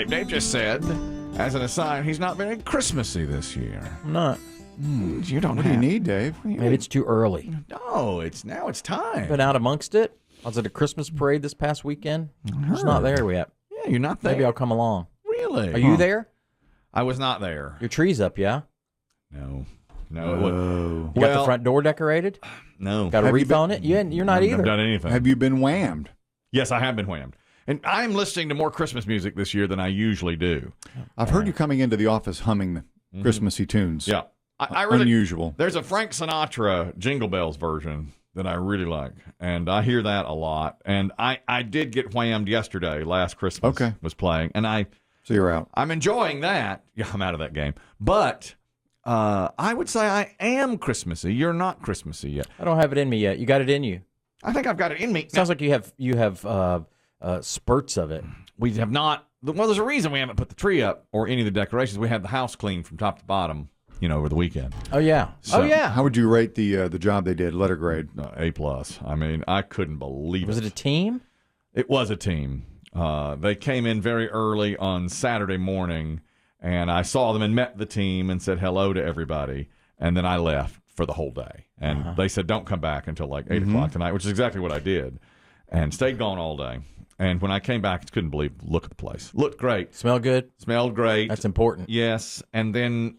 Dave just said, as an aside, he's not very Christmassy this year. I'm not. You don't What do you need, Dave? Maybe it's too early. No, now it's time. Been out amongst it. I was at a Christmas parade this past weekend. Just not there yet. Yeah, you're not there. Maybe I'll come along. Really? Are you there? I was not there. Your tree's up, yeah? No. You got the front door decorated? No. Got a wreath on it? You're not either. I haven't done anything. Have you been whammed? Yes, I have been whammed. And I'm listening to more Christmas music this year than I usually do. I've heard you coming into the office humming Christmassy tunes. Yeah. I really, unusual. There's a Frank Sinatra Jingle Bells version that I really like, and I hear that a lot. And I did get whammed yesterday. Last Christmas was playing, and So you're out. I'm enjoying that. Yeah, I'm out of that game. But I would say I am Christmassy. You're not Christmassy yet. I don't have it in me yet. You got it in you. I think I've got it in me. Sounds like you have spurts of it. We have not. Well, there's a reason we haven't put the tree up or any of the decorations. We had the house cleaned from top to bottom, over the weekend. Oh yeah. So, How would you rate the job they did? Letter grade. A+. I mean, I couldn't believe it. Was it a team? It was a team. They came in very early on Saturday morning, and I saw them and met the team and said hello to everybody, and then I left for the whole day. And they said, don't come back until like 8 o'clock tonight, which is exactly what I did, and stayed gone all day. And when I came back, I couldn't believe, look at the place. Looked great. Smell good? Smelled great. That's important. Yes. And then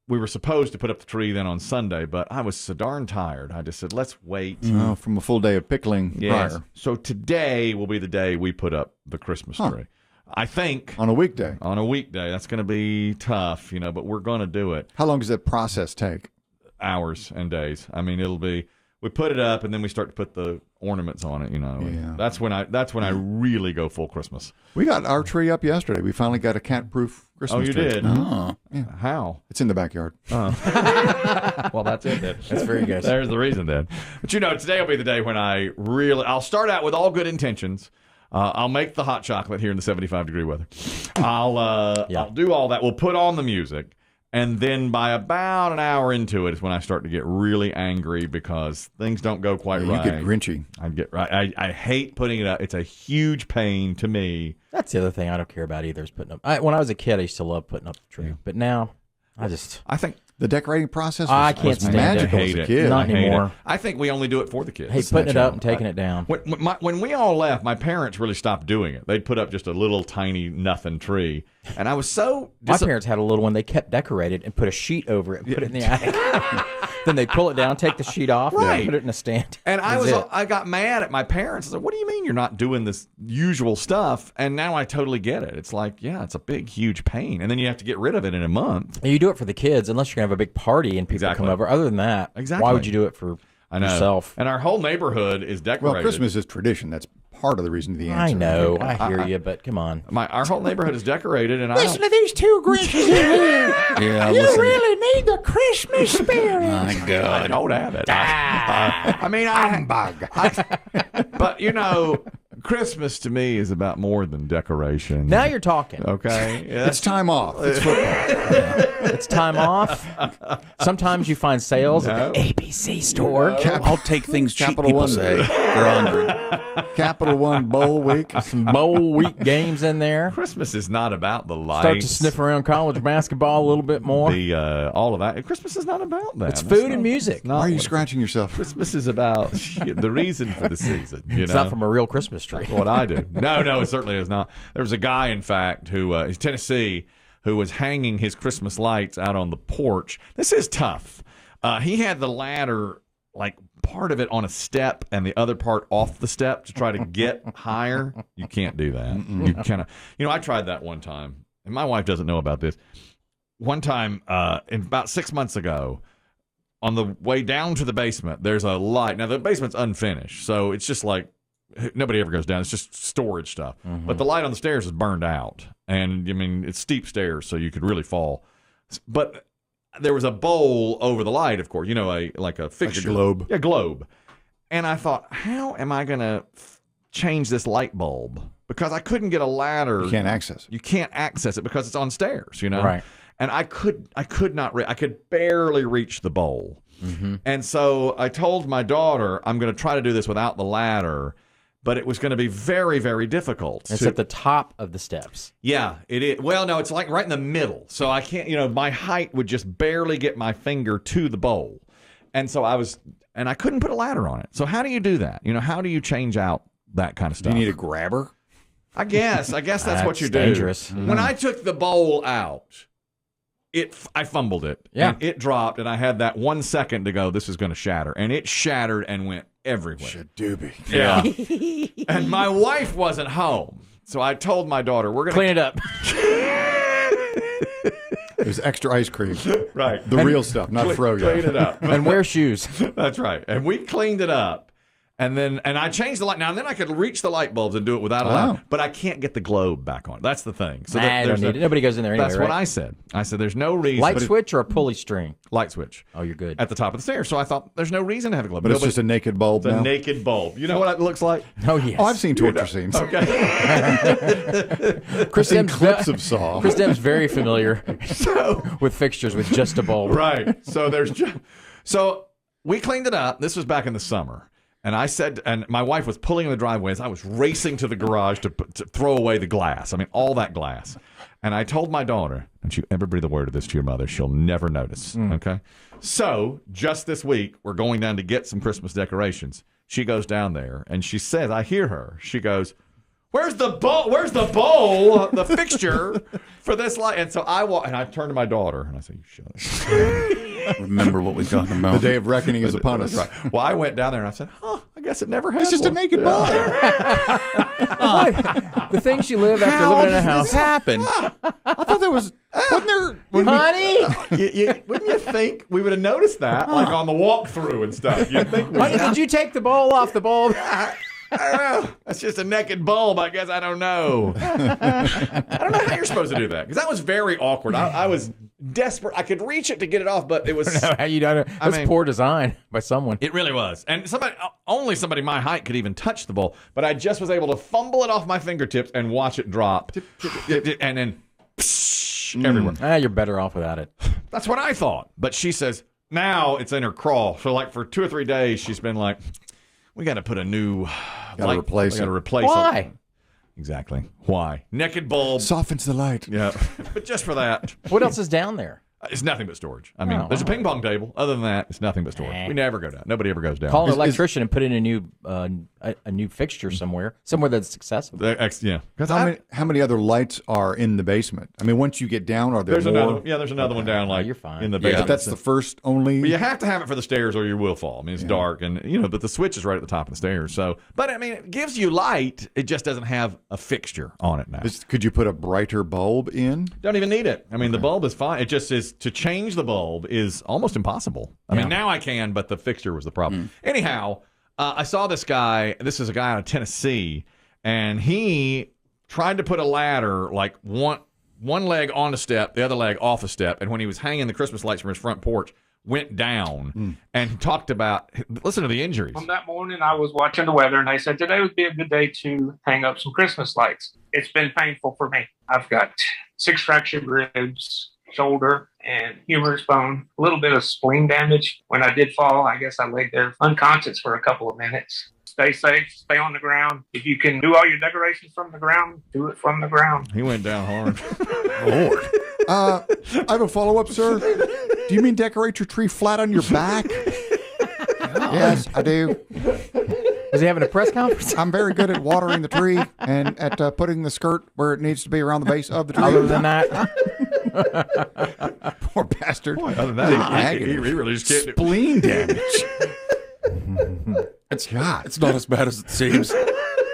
we were supposed to put up the tree then on Sunday, but I was so darn tired. I just said, let's wait. From a full day of pickling prior. So today will be the day we put up the Christmas tree. I think. On a weekday. On a weekday. That's going to be tough, but we're going to do it. How long does that process take? Hours and days. I mean, it'll be, we put it up and then we start to put the ornaments on it, Yeah. That's when I really go full Christmas. We got our tree up yesterday. We finally got a cat-proof Christmas tree. tree. Did? Oh, yeah. How? It's in the backyard. Well, that's it then. That's very good. There's the reason then. But today will be the day when I'll start out with all good intentions. I'll make the hot chocolate here in the 75-degree weather. I'll do all that. We'll put on the music. And then by about an hour into it is when I start to get really angry because things don't go quite right. You get grinchy. I hate putting it up. It's a huge pain to me. That's the other thing I don't care about either is putting up. When I was a kid, I used to love putting up the tree. But now, I think the decorating process I can't stand magical it. as a kid. Not anymore. I think we only do it for the kids. Hey, putting it up and taking it down. When we all left, my parents really stopped doing it. They'd put up just a little tiny nothing tree. And I was so... My parents had a little one. They kept decorated and put a sheet over it and put it in the attic. Then they pull it down, take the sheet off, and put it in a stand. And I got mad at my parents. I said, what do you mean you're not doing this usual stuff? And now I totally get it. It's like, it's a big, huge pain. And then you have to get rid of it in a month. And you do it for the kids unless you're going to have a big party and people come over. Other than that, why would you do it for yourself? And our whole neighborhood is decorated. Well, Christmas is tradition. That's part of the reason the answer. I know. I hear you, but come on. Our whole neighborhood is decorated. And Listen to these two Grinches in here. Yeah, You really need the Christmas spirit. My God. I don't have it. But Christmas to me is about more than decoration. Now you're talking. Okay. It's time off. It's football. It's time off. Sometimes you find sales at the ABC store. I'll take things cheap, Capital people One say. For 100. Capital One Bowl Week. Some bowl week games in there. Christmas is not about the lights. Start to sniff around college basketball a little bit more. All of that. Christmas is not about that. It's food and music. Why are you scratching yourself? Christmas is about the reason for the season. It's not from a real Christmas tree. That's what I do. No, it certainly is not. There was a guy, in fact, who is Tennessee, who was hanging his Christmas lights out on the porch. This is tough. He had the ladder, like part of it on a step and the other part off the step to try to get higher. You can't do that. You kind of, I tried that one time, and my wife doesn't know about this. One time, about 6 months ago, on the way down to the basement, there's a light. Now, the basement's unfinished, so it's just like, nobody ever goes down. It's just storage stuff. But the light on the stairs is burned out. And, it's steep stairs, so you could really fall. But there was a bowl over the light, of course, like a fixture. Like a globe. Yeah, globe. And I thought, how am I going to change this light bulb? Because I couldn't get a ladder. You can't access it. You can't access it because it's on stairs, Right. And I could not, I could barely reach the bowl. And so I told my daughter, I'm going to try to do this without the ladder. but it was going to be very, very difficult. It's at the top of the steps. Yeah, it is. Well, no, it's like right in the middle. So I can't, my height would just barely get my finger to the bowl. And so I couldn't put a ladder on it. So how do you do that? How do you change out that kind of stuff? Do you need a grabber? I guess that's what you do. Dangerous. When I took the bowl out, I fumbled it. Yeah. And it dropped, and I had that 1 second to go, this is going to shatter. And it shattered and went everywhere. Shadoobie. Yeah. And my wife wasn't home. So I told my daughter, we're going to Clean it up. There's extra ice cream. Right. The real stuff, not froyo. Clean it up. And wear shoes. That's right. And we cleaned it up. And I changed the light. Now, and then I could reach the light bulbs and do it without a light. But I can't get the globe back on. That's the thing. So I don't need it. Nobody goes in there anyway, That's what I said. I said, there's no reason. Light switch or a pulley string? Light switch. Oh, you're good. At the top of the stairs. So I thought, there's no reason to have a globe. But it's just a naked bulb It's now? a naked bulb. You know what it looks like? Oh, yes. Oh, I've seen torture scenes. Okay. I've seen clips of Saw. Chris Demm's very familiar with fixtures with just a bulb. Right. So we cleaned it up. This was back in the summer. And I said, and my wife was pulling in the driveway as I was racing to the garage to throw away the glass. I mean, all that glass. And I told my daughter, don't you ever breathe a word of this to your mother. She'll never notice. Okay. So just this week, we're going down to get some Christmas decorations. She goes down there and she says, I hear her. She goes, Where's the bowl? Where's the bowl? The fixture for this light? And so I walk, and I turn to my daughter, and I say, "You shut up." Remember what we're talking about. The day of reckoning is upon us. Right. Well, I went down there and I said, I guess it never happened. It's just a naked bulb. The things you live after living in a house. This happened. I thought there was, wasn't there? Honey, Wouldn't you think we would have noticed that, like on the walkthrough and stuff? You'd think we honey, did you take the bowl off the bulb? I don't know. That's just a naked bulb. I guess I don't know. I don't know how you're supposed to do that, because that was very awkward. I was desperate. I could reach it to get it off, but it was. How you done it? That's poor design by someone. It really was, and only somebody my height could even touch the bowl. But I just was able to fumble it off my fingertips and watch it drop, and then everywhere. You're better off without it. That's what I thought. But she says now it's in her crawl. So like for 2 or 3 days, she's been like, we got to put a new. Got to replace it. Got to replace Why? it. Exactly. Why? Naked bulb. Softens the light. Yeah. But just for that. What else is down there? It's nothing but storage. I mean, there's a ping pong table. Other than that, it's nothing but storage. We never go down. Nobody ever goes down. Call an electrician and put in a new fixture somewhere that's accessible. Yeah. How many other lights are in the basement? I mean, once you get down, are there There's more? another. Yeah, there's another one down. Like you're fine. in the But basement. that's the first only. But you have to have it for the stairs, or you will fall. I mean, it's dark, and but the switch is right at the top of the stairs. So, but I mean, it gives you light. It just doesn't have a fixture on it now. Could you put a brighter bulb in? Don't even need it. I mean, the bulb is fine. It just is, to change the bulb is almost impossible. I mean, now I can, but the fixture was the problem. Anyhow, I saw this guy. This is a guy out of Tennessee, and he tried to put a ladder, like one leg on a step, the other leg off a step, and when he was hanging the Christmas lights from his front porch, went down and talked about, listen to the injuries. On that morning, I was watching the weather, and they said today would be a good day to hang up some Christmas lights. It's been painful for me. I've got 6 fractured ribs, shoulder, and humerus bone, a little bit of spleen damage. When I did fall, I guess I laid there unconscious for a couple of minutes. Stay safe, stay on the ground. If you can do all your decorations from the ground, do it from the ground. He went down hard. Lord. I have a follow-up, sir. Do you mean decorate your tree flat on your back? Yes, I do. Was he having a press conference? I'm very good at watering the tree and at putting the skirt where it needs to be around the base of the tree. Other than that, Poor bastard. Other than that, he really just can't. Spleen damage. It's not as bad as it seems.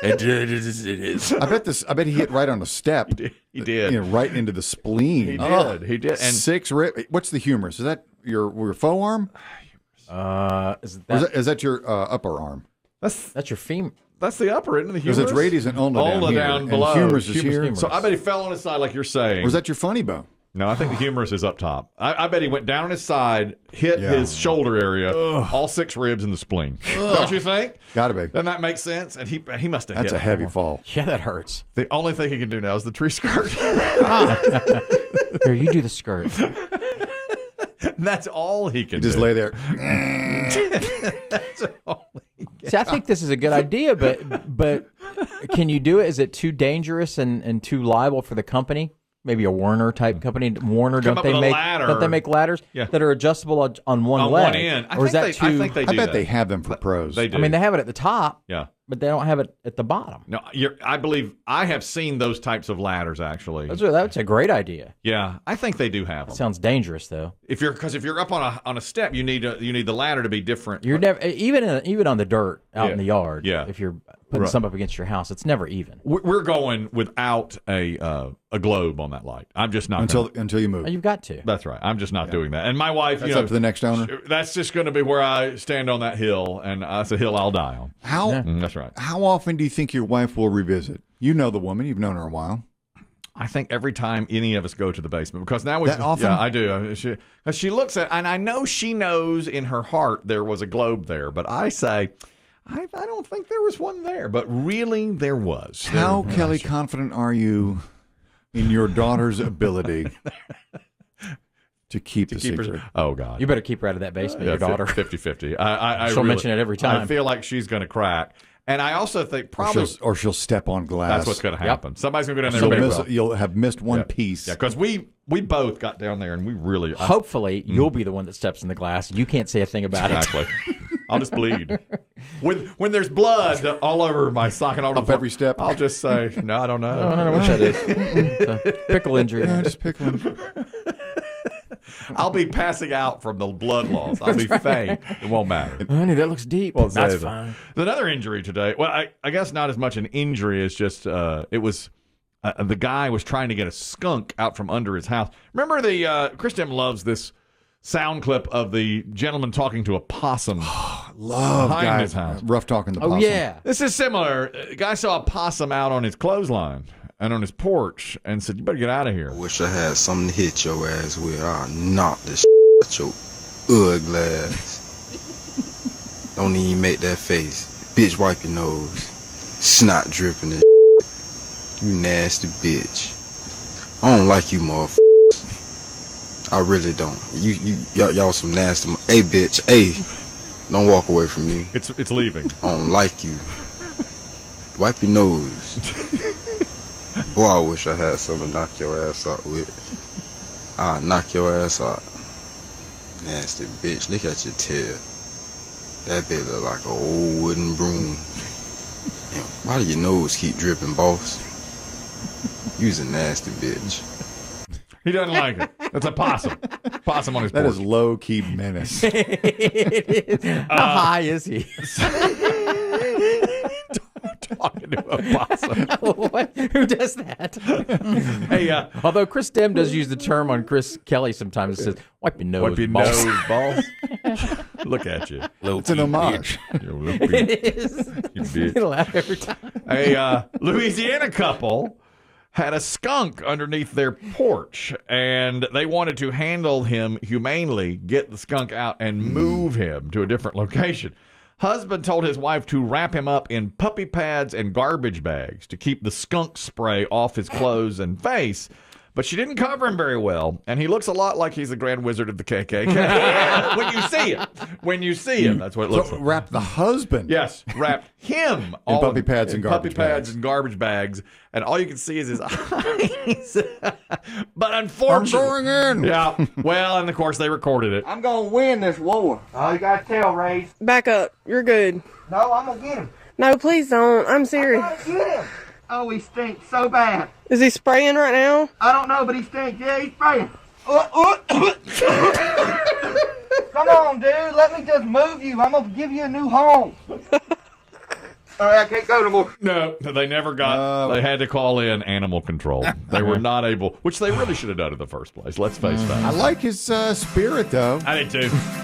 It is. I bet he hit right on the step. He did. Right into the spleen. He did. He did. And 6 rib. What's the humerus? Is that your forearm? is Is that your upper arm? that's your femur? That's the upper end of the Because humerus. it's radius and ulna down here, down and below. humerus is here. So I bet he fell on his side, like you're saying. Or is that your funny bone? No, I think the humerus is up top. I bet he went down on his side, hit his shoulder area, all 6 ribs in the spleen. Don't you think? Gotta be. Doesn't that make sense? And he must have That's hit a heavy fall. Yeah, that hurts. The only thing he can do now is the tree skirt. Here, you do the skirt. That's all he can You just do. lay there. That's all he can See, I think this is a good idea, but can you do it? Is it too dangerous and too liable for the company? Maybe a Warner type company. Warner, don't they make ladders that are adjustable on one leg? One end. Or is that too? I think they do. I bet that. they have them for pros. They do. I mean, they have it at the top. Yeah. But they don't have it at the bottom. No, I believe I have seen those types of ladders actually. That's a great idea. Yeah, I think they do have them. Sounds dangerous though. If you're up on a step, you need the ladder to be different. You're never even on the dirt out in the yard. Yeah. If you're putting something up against your house, it's never even. We're going without a globe on that light. I'm just not until you move. Oh, you've got to. That's right. I'm just not doing that. And my wife, That's up to the next owner. That's just going to be where I stand on that hill, and that's a hill I'll die on. That's right. How often do you think your wife will revisit? You know the woman. You've known her a while. I think every time any of us go to the basement, because now that often? Yeah, I do. She looks at, and I know she knows in her heart there was a globe there, but I say, I don't think there was one there, but really there was. How, Kelly, confident are you in your daughter's ability to keep the secret? Oh, God. You better keep her out of that basement, your daughter. 50-50. She'll mention it every time. I feel like she's going to crack. And I also think probably... Or she'll step on glass. That's what's going to happen. Yep. Somebody's going to go down there. You'll have missed one piece. Yeah, because we both got down there and we really... Hopefully, you'll be the one that steps in the glass. You can't say a thing about it. I'll just bleed. When there's blood all over my sock and all up every step, I'll just say, no, I don't know. I don't know what that is. It's a pickle injury. Yeah, just pickling. I'll be passing out from the blood loss. I'll be faint. It won't matter. Honey, that looks deep. Well, that's fine. Another injury today. Well, I guess not as much an injury as just it was the guy was trying to get a skunk out from under his house. Remember Chris Demm loves this sound clip of the gentleman talking to a possum behind his house. Rough talking the possum. Oh, yeah. This is similar. A guy saw a possum out on his clothesline and on his porch and said, you better get out of here. I wish I had something to hit your ass with. I'll knock this at your ugly ass. Don't even make that face. Bitch, wipe your nose. Snot dripping and you nasty bitch. I don't like you, motherfuckers. I really don't. Y'all some nasty. Hey, bitch. Hey, don't walk away from me. It's leaving. I don't like you. Wipe your nose. Boy, I wish I had something to knock your ass out with. I'll knock your ass out. Nasty bitch. Look at your tail. That bitch look like an old wooden broom. Damn, why do your nose keep dripping, boss? You's a nasty bitch. He doesn't like it. That's a possum. Possum on his porch. That is low-key menace. It is. How high is he? Talking to a possum. What? Who does that? Hey, although Chris Demm does use the term on Chris Kelly sometimes. It says, wipe your nose, wipe your balls. nose, balls. Look at you. It's an homage. It is. You bitch. You laugh every time. A Louisiana couple had a skunk underneath their porch, and they wanted to handle him humanely, get the skunk out, and move him to a different location. Husband told his wife to wrap him up in puppy pads and garbage bags to keep the skunk spray off his clothes and face. But she didn't cover him very well, and he looks a lot like he's the Grand Wizard of the KKK. When you see him, that's what it looks like. Wrap the husband. Yes, wrap him in puppy pads and garbage bags. and garbage bags, and all you can see is his eyes. But unfortunately, I'm going in. Yeah. Well, and of course they recorded it. I'm gonna win this war. Oh, you gotta tell, Ray. Back up. You're good. No, I'm gonna get him. No, please don't. I'm serious. I'm gonna get him. Oh, he stinks so bad. Is he spraying right now? I don't know, but he stinks. Yeah, he's spraying. Come on, dude. Let me just move you. I'm gonna give you a new home. All right, I can't go no more. No, they never got. They had to call in animal control. They were not able, which they really should have done in the first place. Let's face that. I like his spirit, though. I did too.